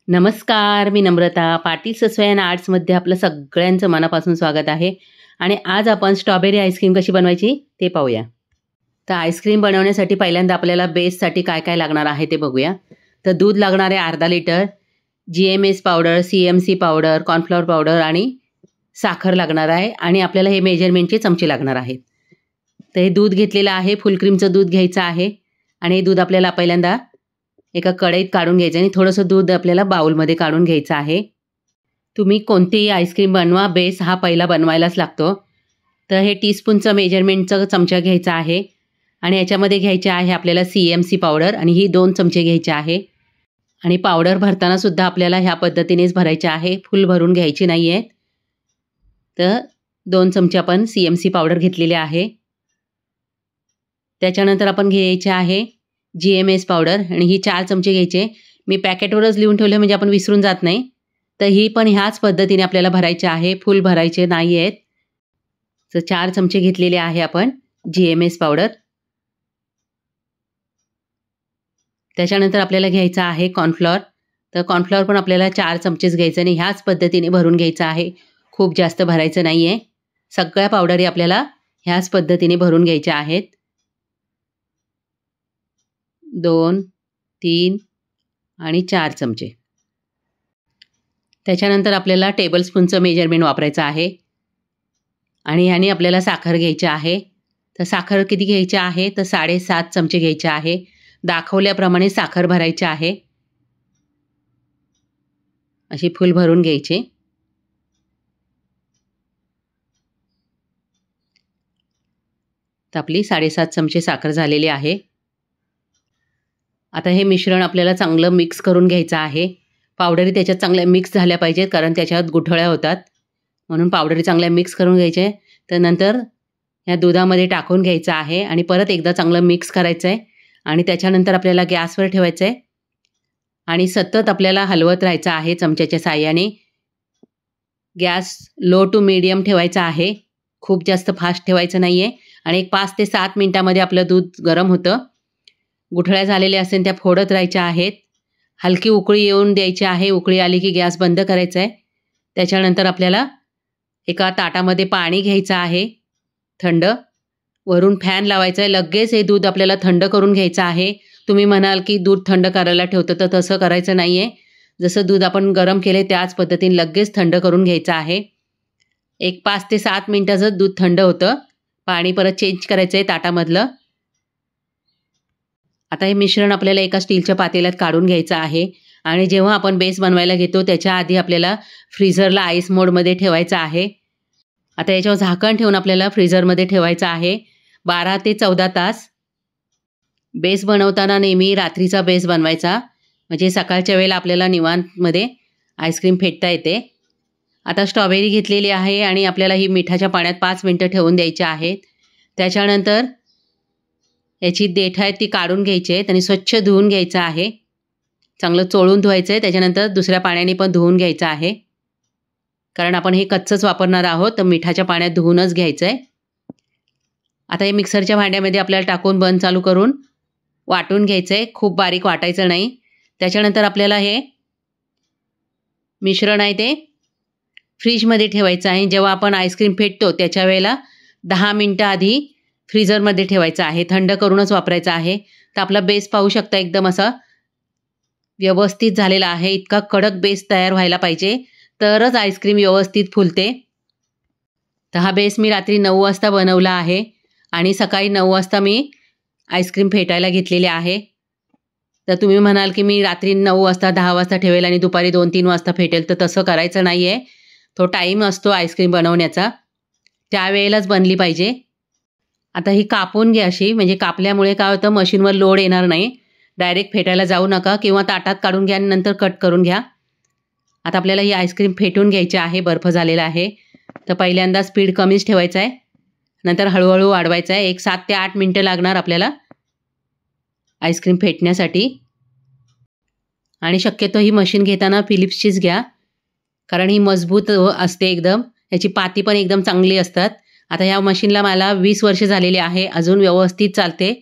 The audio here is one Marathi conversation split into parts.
नमस्कार, मी नम्रता. पाटील ससवे अँड आर्ट्समध्ये आपलं सगळ्यांचं मनापासून स्वागत आहे. आणि आज आपण स्ट्रॉबेरी आईस्क्रीम कशी बनवायची ते पाहूया. तर आईस्क्रीम बनवण्यासाठी पहिल्यांदा आपल्याला बेससाठी काय काय लागणार आहे ते बघूया. तर दूध लागणार आहे अर्धा litre, GMS powder, CMC powder, cornflour powder आणि साखर लागणार आहे. आणि आपल्याला हे मेजरमेंटचे चमचे लागणार आहेत. तर हे दूध घेतलेलं आहे, फुल क्रीमचं दूध घ्यायचं आहे. आणि हे दूध आपल्याला पहिल्यांदा एका कढईत काढून घ्यायचं आणि थोडंसं दूध आपल्याला बाउलमध्ये काढून घ्यायचं आहे. तुम्ही कोणतेही आईस्क्रीम बनवा, बेस हा पहिला बनवायलाच लागतो. तर हे टीस्पूनचं मेजरमेंटचं चमचा घ्यायचा आहे. आणि याच्यामध्ये घ्यायचे आहे आपल्याला CMC पावडर आणि ही 2 चमचे घ्यायचे आहे. आणि पावडर भरताना सुद्धा आपल्याला ह्या पद्धतीनेच भरायचे आहे, फुल भरून घ्यायची नाही आहे. तर 2 चमचे आपण CMC पावडर घेतलेले आहे. त्याच्यानंतर आपण घ्यायचे आहे GMS पावडर आणि ही 4 चमचे घ्यायचे. मी पॅकेटवरच लिहून ठेवले म्हणजे आपण विसरून जात नाही. तर ही पण ह्याच पद्धतीने आपल्याला भरायचे आहे, फुल भरायचे नाही आहेत. तर 4 चमचे घेतलेले आहे आपण GMS पावडर. त्याच्यानंतर आपल्याला घ्यायचं आहे कॉर्नफ्लॉवर. तर कॉर्नफ्लॉवर पण आपल्याला 4 चमचेच घ्यायचं आणि ह्याच पद्धतीने भरून घ्यायचं आहे, खूप जास्त भरायचं नाही आहे. सगळ्या पावडरी आपल्याला ह्याच पद्धतीने भरून घ्यायच्या आहेत. 2, 3 आणि 4 चमचे. त्याच्यानंतर आपल्याला टेबलस्पूनचं मेजरमेंट वापरायचं आहे. आणि ह्याने आपल्याला साखर घ्यायची आहे. तर साखर किती घ्यायची आहे, तर 7.5 चमचे घ्यायचे आहे. दाखवल्याप्रमाणे साखर भरायची आहे, अशी फुल भरून घ्यायची. तर आपली 7.5 चमचे साखर झालेली आहे. आता हे मिश्रण आपल्याला चांगलं मिक्स करून घ्यायचं आहे. पावडरी त्याच्यात चांगल्या मिक्स झाल्या पाहिजेत, कारण त्याच्यात गुठळ्या होतात, म्हणून पावडरी चांगल्या मिक्स करून घ्यायचे. तर नंतर ह्या दुधामध्ये टाकून घ्यायचं आहे आणि परत एकदा चांगलं मिक्स करायचं आहे. आणि त्याच्यानंतर आपल्याला गॅसवर ठेवायचं आहे आणि सतत आपल्याला हलवत राहायचं आहे चमच्याच्या साहाय्याने. गॅस लो टू मीडियम ठेवायचा आहे, खूप जास्त फास्ट ठेवायचं नाही आहे. आणि एक 5 ते 7 मिनटामध्ये आपलं दूध गरम होतं. गुठळ्या झालेल्या असेल त्या फोडत राहायच्या आहेत. हलकी उकळी येऊन द्यायची आहे. उकळी आली की गॅस बंद करायचा आहे. त्याच्यानंतर आपल्याला एका ताटामध्ये पाणी घ्यायचं आहे थंड, वरून फॅन लावायचा आहे. लगेच हे दूध आपल्याला थंड करून घ्यायचं आहे. तुम्ही म्हणाल की दूध थंड करायला ठेवतं, तर तसं करायचं नाही आहे. जसं दूध आपण गरम केले त्याच पद्धतीने लगेच थंड करून घ्यायचं आहे. एक 5 ते 7 मिनटाचं दूध थंड होतं. पाणी परत चेंज करायचं आहे ताटामधलं. आता हे मिश्रण आपल्याला एका स्टीलच्या पातेल्यात काढून घ्यायचं आहे. आणि जेव्हा आपण बेस बनवायला घेतो त्याच्या आधी आपल्याला फ्रीझरला आईस मोडमध्ये ठेवायचं आहे. आता याच्यावर झाकण ठेवून आपल्याला फ्रीझरमध्ये ठेवायचं आहे 12 ते 14 तास. बेस बनवताना नेहमी रात्रीचा बेस बनवायचा, म्हणजे सकाळच्या वेळेला आपल्याला निवांतमध्ये आईस्क्रीम फेटता येते. आता स्ट्रॉबेरी घेतलेली आहे आणि आपल्याला ही मिठाच्या पाण्यात 5 मिनटं ठेवून द्यायची आहेत. त्याच्यानंतर याची देठ आहे ती काढून घ्यायची आहे आणि स्वच्छ धुवून घ्यायचं आहे. चांगलं चोळून धुवायचं आहे. त्याच्यानंतर दुसऱ्या पाण्याने पण धुवून घ्यायचं आहे, कारण आपण हे कच्चंच वापरणार आहोत, तर मिठाच्या पाण्यात धुवूनच घ्यायचं आहे. आता हे मिक्सरच्या भांड्यामध्ये आपल्याला टाकून बंद चालू करून वाटून घ्यायचं आहे, खूप बारीक वाटायचं नाही. त्याच्यानंतर आपल्याला हे मिश्रण आहे ते फ्रीजमध्ये ठेवायचं आहे. जेव्हा आपण आईस्क्रीम फेटतो त्याच्या वेळेला 10 मिनटं आधी फ्रीझरमध्ये ठेवायचं आहे, थंड करूनच वापरायचं आहे. तर आपला बेस पाहू शकता एकदम असा व्यवस्थित झालेला आहे. इतका कडक बेस तयार व्हायला पाहिजे, तरच आईस्क्रीम व्यवस्थित फुलते. तर हा बेस मी रात्री 9 वाजता बनवला आहे आणि सकाळी 9 वाजता मी आईस्क्रीम फेटायला घेतलेले आहे. तर तुम्ही म्हणाल की मी रात्री 9 वाजता 10 वाजता ठेवेल आणि दुपारी 2-3 वाजता फेटेल, तर तसं करायचं नाही आहे. तो टाईम असतो आईस्क्रीम बनवण्याचा, त्यावेळेलाच बनली पाहिजे. आता ही कापून घ्या अशी, म्हणजे कापल्यामुळे काय होतं, मशीनवर लोड येणार नाही. डायरेक्ट फेटायला जाऊ नका किंवा ताटात काढून घ्या आणि नंतर कट करून घ्या. आता आपल्याला ही आईस्क्रीम फेटून घ्यायची आहे, बर्फ झालेला आहे. तर पहिल्यांदा स्पीड कमीच ठेवायचा आहे, नंतर हळूहळू वाढवायचं आहे. एक 7 ते 8 मिनटं लागणार आपल्याला आईस्क्रीम फेटण्यासाठी. आणि शक्यतो ही मशीन घेताना फिलिप्सचीच घ्या, कारण ही मजबूत असते एकदम, याची पाती पण एकदम चांगली असतात. आता ह्या मशीनला मला 20 वर्ष झालेली आहे, अजून व्यवस्थित चालते.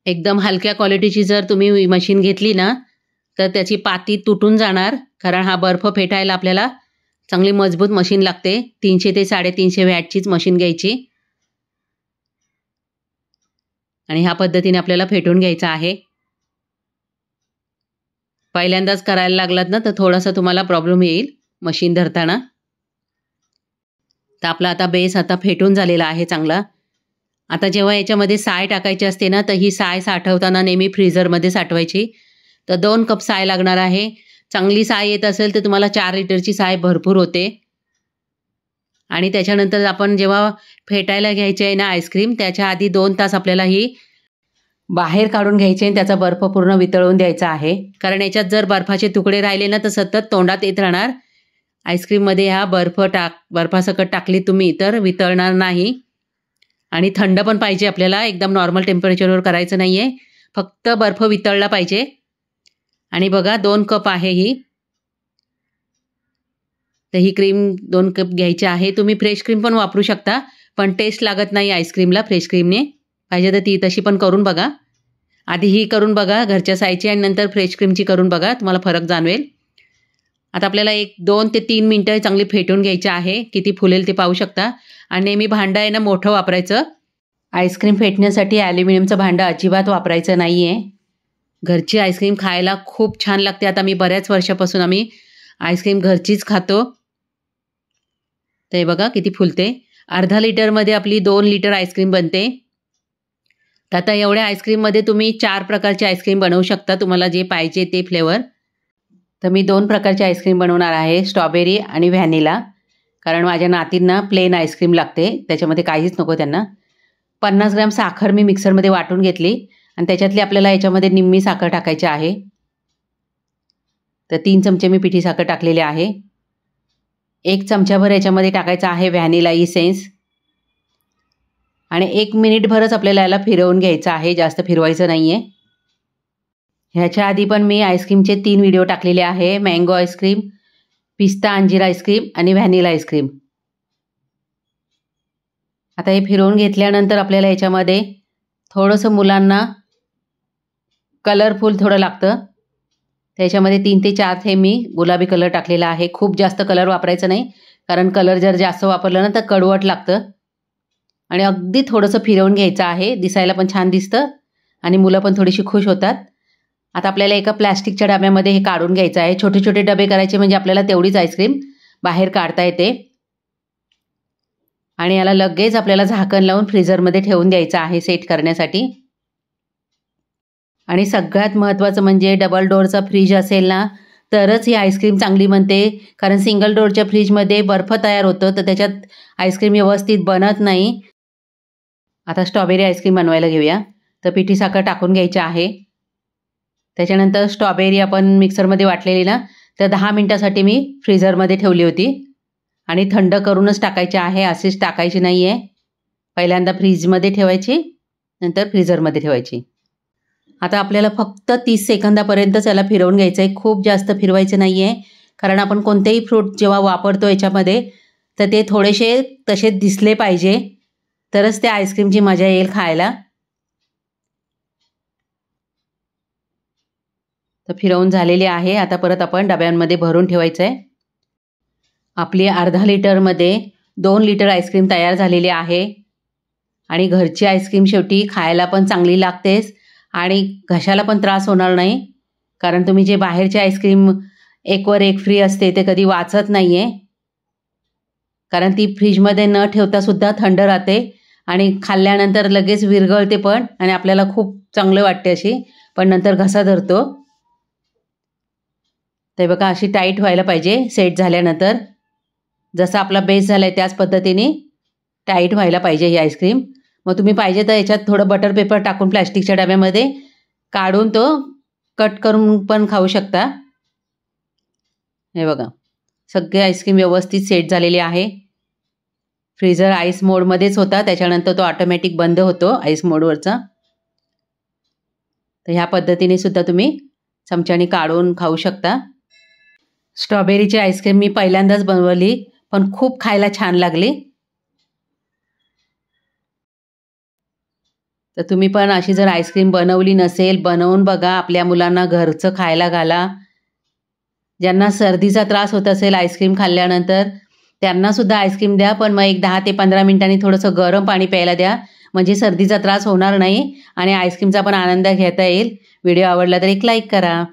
एकदम हलक्या क्वालिटीची जर तुम्ही मशीन घेतली ना तर त्याची पाती तुटून जाणार, कारण हा बर्फ फेटायला आपल्याला चांगली मजबूत मशीन लागते. 300 ते 350 वॅटचीच मशीन घ्यायची आणि ह्या पद्धतीने आपल्याला फेटून घ्यायचं आहे. पहिल्यांदाच करायला लागलात ना तर थोडासा तुम्हाला प्रॉब्लेम येईल मशीन धरताना. तर आपला आता बेस आता फेटून झालेला आहे चांगला. आता जेव्हा याच्यामध्ये साय टाकायची असते ना तर ही साय साठवताना नेहमी फ्रीझरमध्ये साठवायची. तर 2 कप साय लागणार आहे. चांगली साय येत असेल तर तुम्हाला 4 लिटरची साय भरपूर होते. आणि त्याच्यानंतर आपण जेव्हा फेटायला घ्यायची आहे ना आईस्क्रीम, त्याच्या आधी 2 तास आपल्याला ही बाहेर काढून घ्यायचे आणि त्याचा बर्फ पूर्ण वितळून द्यायचा आहे. कारण याच्यात जर बर्फाचे तुकडे राहिले ना तर सतत तोंडात येत राहणार. आईस्क्रीममध्ये हा बर्फासकट टाकली तुम्ही तर वितळणार नाही. आणि थंड पण पाहिजे आपल्याला, एकदम नॉर्मल टेम्परेचरवर करायचं नाही आहे, फक्त बर्फ वितळला पाहिजे. आणि बघा 2 कप आहे ही. तर ही क्रीम 2 कप घ्यायची आहे. तुम्ही फ्रेश क्रीम पण वापरू शकता, पण टेस्ट लागत नाही आईस्क्रीमला फ्रेश क्रीमने. पाहिजे तर ती तशी पण करून बघा. आधी ही करून बघा घरच्या सायची आणि नंतर फ्रेश क्रीमची करून बघा, तुम्हाला फरक जाणवेल. आता आपल्याला 2 ते 3 मिनटं चांगली फेटून घ्यायची आहे. किती फुलेल ते पाहू शकता. आणि नेहमी भांडं आहे ना मोठं वापरायचं. आईस्क्रीम फेटण्यासाठी ॲल्युमिनियमचं भांडं अजिबात वापरायचं नाही आहे. घरची आईस्क्रीम खायला खूप छान लागते. आता मी बऱ्याच वर्षापासून आम्ही आईस्क्रीम घरचीच खातो. तर हे बघा किती फुलते. अर्धा लिटरमध्ये आपली 2 लिटर आईस्क्रीम बनते. तर आता एवढ्या आईस्क्रीममध्ये तुम्ही 4 प्रकारची आईस्क्रीम बनवू शकता, तुम्हाला जे पाहिजे ते फ्लेवर. तर मी 2 प्रकारची आईस्क्रीम बनवणार आहे, स्ट्रॉबेरी आणि व्हॅनिला. कारण माझ्या नातींना प्लेन आईस्क्रीम लागते, त्याच्यामध्ये काहीच नको त्यांना. 50 ग्रॅम साखर मी मिक्सरमध्ये वाटून घेतली आणि त्याच्यातली आपल्याला याच्यामध्ये निम्मी साखर टाकायची आहे. तर 3 चमचे मी पिठी साखर टाकलेली आहे. 1 चमचाभर याच्यामध्ये टाकायचा आहे व्हॅनिला इसेन्स. आणि 1 मिनिटभरच आपल्याला याला फिरवून घ्यायचं आहे, जास्त फिरवायचं नाही आहे. ह्याच्या आधी पण मी आईस्क्रीमचे 3 व्हिडिओ टाकलेले आहे, मँगो आईस्क्रीम, पिस्ता अंजीर आईस्क्रीम आणि व्हॅनिला आईस्क्रीम. आता हे फिरवून घेतल्यानंतर आपल्याला याच्यामध्ये थोडंसं मुलांना कलरफुल थोडं लागतं, त्याच्यामध्ये 3 ते 4 थेंब मी गुलाबी कलर टाकलेला आहे. खूप जास्त कलर वापरायचं नाही, कारण कलर जर जास्त वापरलं ना तर कडवट लागतं. आणि अगदी थोडंसं फिरवून घ्यायचं आहे, दिसायला पण छान दिसतं आणि मुलं पण थोडीशी खुश होतात. आता आपल्याला एका प्लॅस्टिकच्या डब्यामध्ये हे काढून घ्यायचं आहे. छोटे छोटे डबे करायचे म्हणजे आपल्याला तेवढीच आईस्क्रीम बाहेर काढता येते. आणि याला लगेच आपल्याला झाकण लावून फ्रीझरमध्ये ठेवून द्यायचं आहे सेट करण्यासाठी. आणि सगळ्यात महत्त्वाचं म्हणजे डबल डोअरचा फ्रीज असेल ना तरच ही आईस्क्रीम चांगली बनते. कारण सिंगल डोअरच्या फ्रीजमध्ये बर्फ तयार होतं तर त्याच्यात आईस्क्रीम व्यवस्थित बनत नाही. आता स्ट्रॉबेरी आईस्क्रीम बनवायला घेऊया. तर पिठी साखर टाकून घ्यायची आहे. त्याच्यानंतर स्ट्रॉबेरी आपण मिक्सरमध्ये वाटलेली ना तर 10 मिनटासाठी मी फ्रीझरमध्ये ठेवली होती. आणि थंड करूनच टाकायची आहे, अशीच टाकायची नाही आहे. पहिल्यांदा फ्रीजमध्ये ठेवायची, नंतर फ्रीझरमध्ये ठेवायची. आता आपल्याला फक्त 30 सेकंदापर्यंतच याला फिरवून घ्यायचं आहे, खूप जास्त फिरवायचं नाही आहे. कारण आपण कोणतेही फ्रूट जेव्हा वापरतो याच्यामध्ये तर ते थोडेसे तसेच दिसले पाहिजे, तरच त्या आईस्क्रीमची मजा येईल खायला. तर फिरवून झालेली आहे. आता परत आपण डब्यांमध्ये भरून ठेवायचं आहे. आपली अर्धा लिटरमध्ये 2 लिटर आईस्क्रीम तयार झालेली आहे. आणि घरची आईस्क्रीम शेवटी खायला पण चांगली लागतेच आणि घशाला पण त्रास होणार नाही. कारण तुम्ही जे बाहेरची आईस्क्रीम 1वर 1 फ्री असते ते कधी वाचत नाही आहे. कारण ती फ्रीजमध्ये न ठेवतासुद्धा थंड राहते आणि खाल्ल्यानंतर लगेच विरघळते पण आणि आपल्याला खूप चांगलं वाटते अशी, पण नंतर घसा धरतो. ते बघा अशी टाईट व्हायला पाहिजे सेट झाल्यानंतर. जसा आपला बेस झाला आहे त्याच पद्धतीने टाईट व्हायला पाहिजे ही आईस्क्रीम. मग तुम्ही पाहिजे तर याच्यात थोडं बटर पेपर टाकून प्लॅस्टिकच्या डब्यामध्ये काढून तो कट करून पण खाऊ शकता. हे बघा सगळे आईस्क्रीम व्यवस्थित सेट झालेली आहे. फ्रीझर आईस मोडमध्येच होता, त्याच्यानंतर तो ऑटोमॅटिक बंद होतो आईस मोडवरचा. तर ह्या पद्धतीने सुद्धा तुम्ही चमच्याने काढून खाऊ शकता. स्ट्रॉबेरीची आईस्क्रीम मी पहिल्यांदाच बनवली, पण खूप खायला छान लागली. तर तुम्ही पण अशी जर आईस्क्रीम बनवली नसेल, बनवून बघा. आपल्या मुलांना घरचं खायला घाला. ज्यांना सर्दीचा त्रास होत असेल आईस्क्रीम खाल्ल्यानंतर, त्यांनासुद्धा आईस्क्रीम द्या. पण मग एक 10 ते 15 मिनिटांनी थोडंसं गरम पाणी प्यायला द्या. म्हणजे सर्दीचा त्रास होणार नाही आणि आईस्क्रीमचा पण आनंद घेता येईल. व्हिडिओ आवडला तर एक लाईक करा.